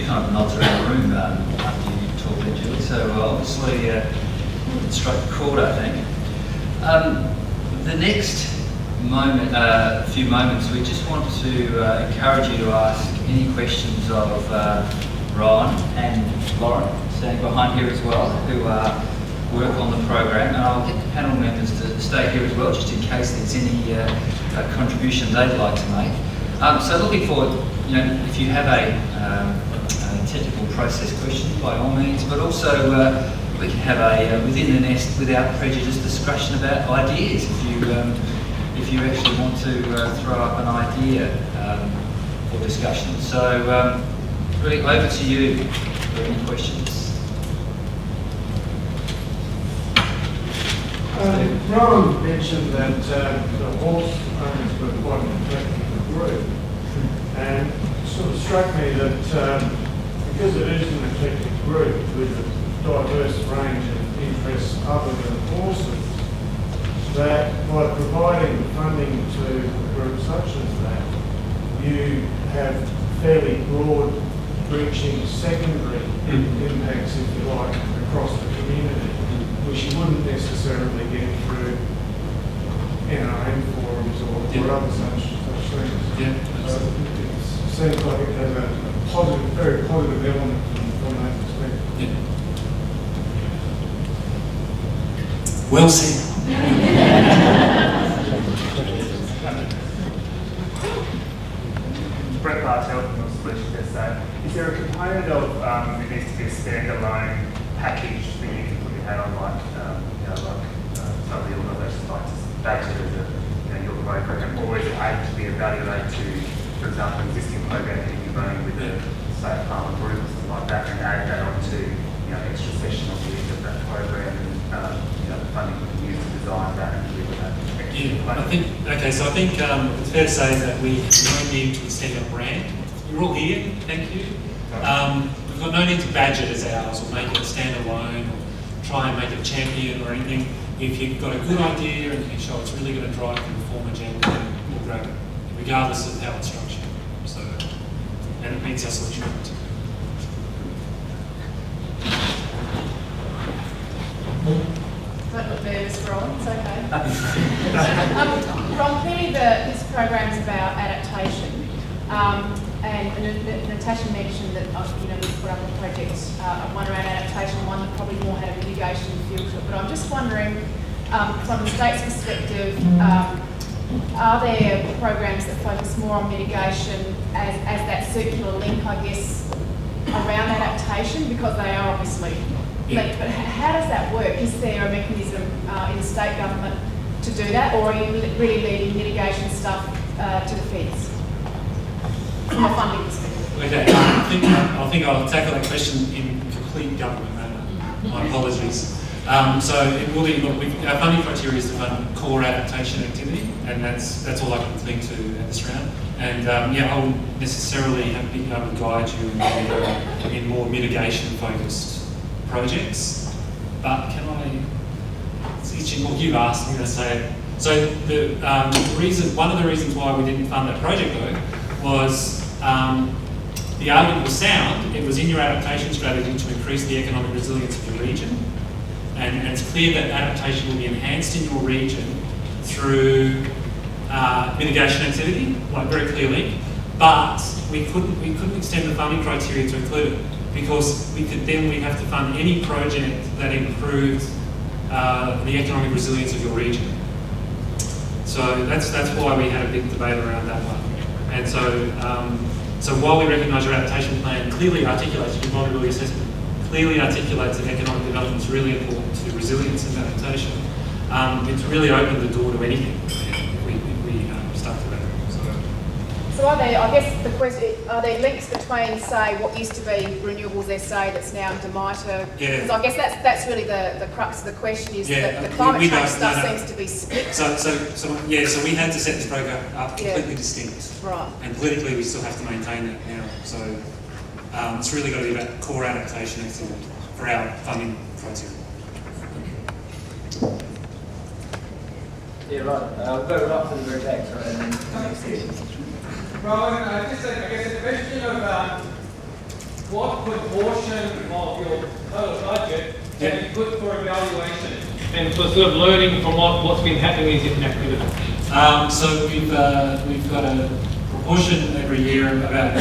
kind of nods around the room after you talk there, Julie. So obviously, straight chord, I think. The next few moments, we just want to encourage you to ask any questions of Ron and Lauren, standing behind here as well, who work on the program, and I'll get the panel members to stay here as well, just in case there's any contribution they'd like to make. So looking forward, if you have a technical process question, by all means, but also we can have a within the nest, without prejudice, discussion about ideas. If you actually want to throw up an idea for discussion. So really, over to you for any questions. Ron mentioned that the horse owners were quite an eclectic group, and it sort of struck me that because it is an eclectic group with a diverse range of interests other than horses, that by providing funding to a group such as that, you have fairly broad reaching secondary impacts, if you like, across the community, which you wouldn't necessarily get through NRM forums or other such things. Yeah, It seems like it has a positive, very positive element from that perspective. Yeah. Well said. Brett Bartel from the Solution SA. Is there a component of there needs to be a standalone package that you can put your hat on, like some of the organisations like to badge it as your road program, or is it aimed to be a value add to, for example, an existing program that you're running with the state farmer group or something like that, and add that onto extra session on the end of that program, and the funding we can use to design that and deliver that. I think it's fair to say that we don't need to extend our brand. You're all here, thank you. We've got no need to badge it as ours or make it a standalone or try and make it a champion or anything. If you've got a good idea and you can show it's really going to drive the reform agenda, then we'll grab it, regardless of how it's structured. So, and it meets our solution. Don't look nervous, Ron. It's okay. Ron, clearly this program's about adaptation, and Natasha mentioned that we've put up a project, one around adaptation, one that probably more had a mitigation feel to it. But I'm just wondering, from the state's perspective, are there programs that focus more on mitigation as that circular link, I guess, around adaptation, because they are obviously linked? But how does that work? Is there a mechanism in the state government to do that, or are you really leading mitigation stuff to the feds from a funding perspective? Okay, I think I'll tackle that question in complete government manner. My apologies. So it will be, our funding criteria is to fund core adaptation activity, and that's all I can cling to at this round. And I won't necessarily be able to guide you in more mitigation-focused projects, but can I? Well, you've asked, I'm going to say it. So one of the reasons why we didn't fund that project though was the argument was sound. It was in your adaptation strategy to increase the economic resilience of your region. And it's clear that adaptation will be enhanced in your region through mitigation activity, like very clearly. But we couldn't extend the funding criteria to include it, because we'd have to fund any project that improved the economic resilience of your region. So that's why we had a big debate around that one. And so while we recognise your adaptation plan clearly articulates your vulnerability assessment, clearly articulates that economic development is really important to resilience and adaptation, it's really opened the door to anything if we stuck to that. So are there, I guess the question, are there links between, say, what used to be Renewables SA that's now under MITRE? Yeah. Because I guess that's really the crux of the question, is that the climate change stuff seems to be split. So we had to set this program up completely distinct. Right. And politically we still have to maintain that now. So it's really got to be about core adaptation activity for our funding criteria. Yeah, right. We'll go right up to the very back, sorry, and then Ron, I guess a question of what proportion of your total budget can you put for evaluation and for sort of learning from what's been happening in these different activities? So we've got a proportion every year of about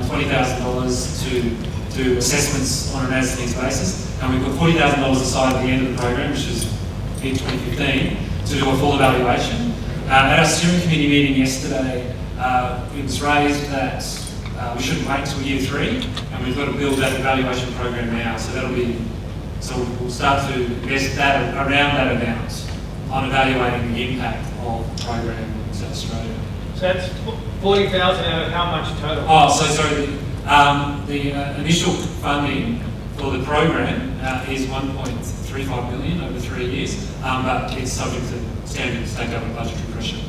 $20,000 to do assessments on an as-needs basis, and we've got $40,000 aside at the end of the program, which is in 2015, to do a full evaluation. At our steering committee meeting yesterday, it was raised that we shouldn't wait until year 3, and we've got to build that evaluation program now. So we'll start to invest that around that amount on evaluating the impact of the program in South Australia. So that's 40,000 out of how much total? Oh, so sorry. The initial funding for the program is $1.35 million over 3 years, but it's subject to standard state government budgetary pressure.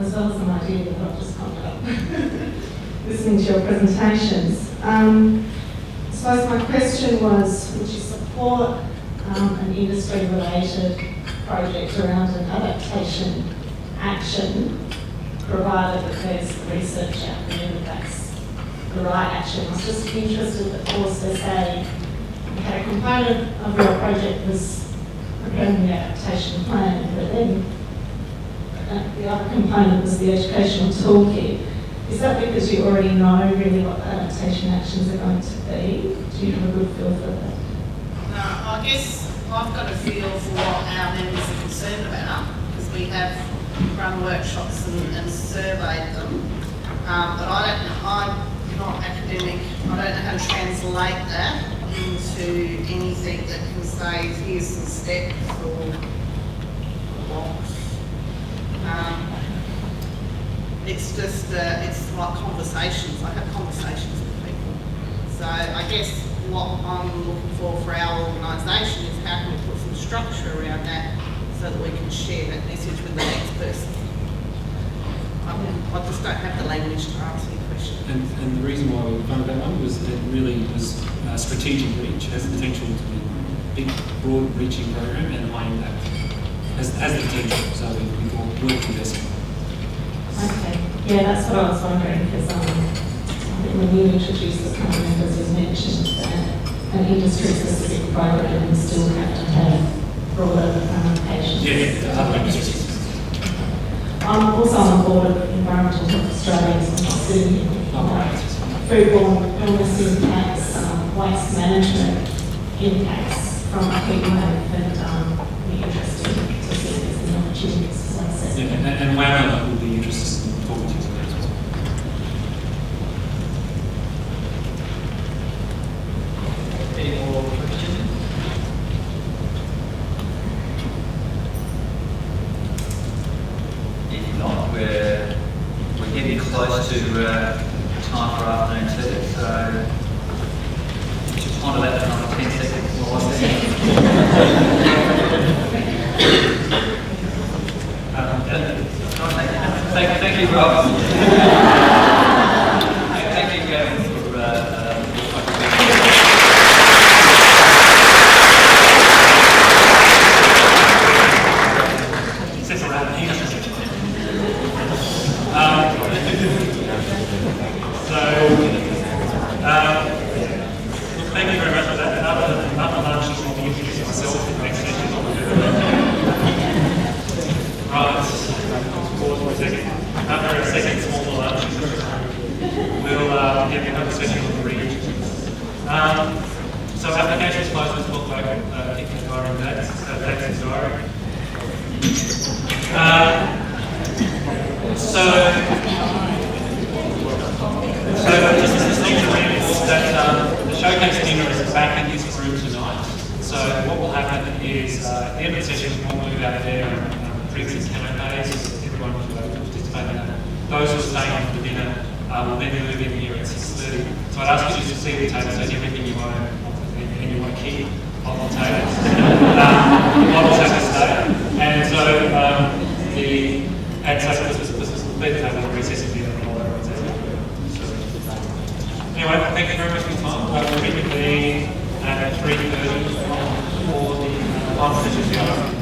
As well as an idea that I've just conjured up listening to your presentations. I suppose my question was, would you support an industry-related project around an adaptation action, provided that there's research out there that that's the right action? I was just interested, of course, to say, okay, a component of your project was preparing the adaptation plan, but then the other component was the educational toolkit. Is that because you already know really what the adaptation actions are going to be? Do you have a good feel for that? No, I guess I've got a feel for what our members are concerned about, because we have run workshops and surveyed them. But I'm not academic. I don't know how to translate that into anything that can say, here's some steps or blocks. It's just, it's like conversations. I have conversations with people. So I guess what I'm looking for our organisation is how can we put some structure around that so that we can share that message with the next person. I just don't have the language to answer your question. And the reason why we funded that one was that it really was strategic reach, has the potential to be a big, broad reaching program and high impact. Has the potential, so we thought worth investing. Okay, yeah, that's what I was wondering, because I think when you introduced the kind of members, it was mentioned that an industry-specific program will still have to have broader ramifications. Yeah, other industries. I'm also on the board of Environmental Health Australia, so I'm studying foodborne illness impacts, waste management impacts from a heat wave, and be interested to see if there's any opportunities, as I said. Yeah, and WAMA will be interested in talking to you about as well. Any more questions? If not, we're getting close to time for afternoon tea, so just want to let them know 10 seconds more. Thank you, Rob. Thank you, Gavin, for Sits around here. Thank you very much for that. Another lunch will be introducing myself in the next session. Right, pause for a second. After a second small lunch, we'll have another session on the region. So applications closed, let's look back at the diary on that. Thanks, diary. So just need to reinforce that the showcase dinner is back in this room tonight. So what will happen is at the end of the session we'll move out there and drinks and canapes. Everyone will participate in that. Those who are staying on for the dinner will then move in here at 6:30. So I'd ask you just to see the tables as everything you own and you want to keep on the tables. What will happen say. And so this was completed to have a recess at the end of all that. So, anyway, thank you very much for your time. We'll reconvene at 3:30 for the final session.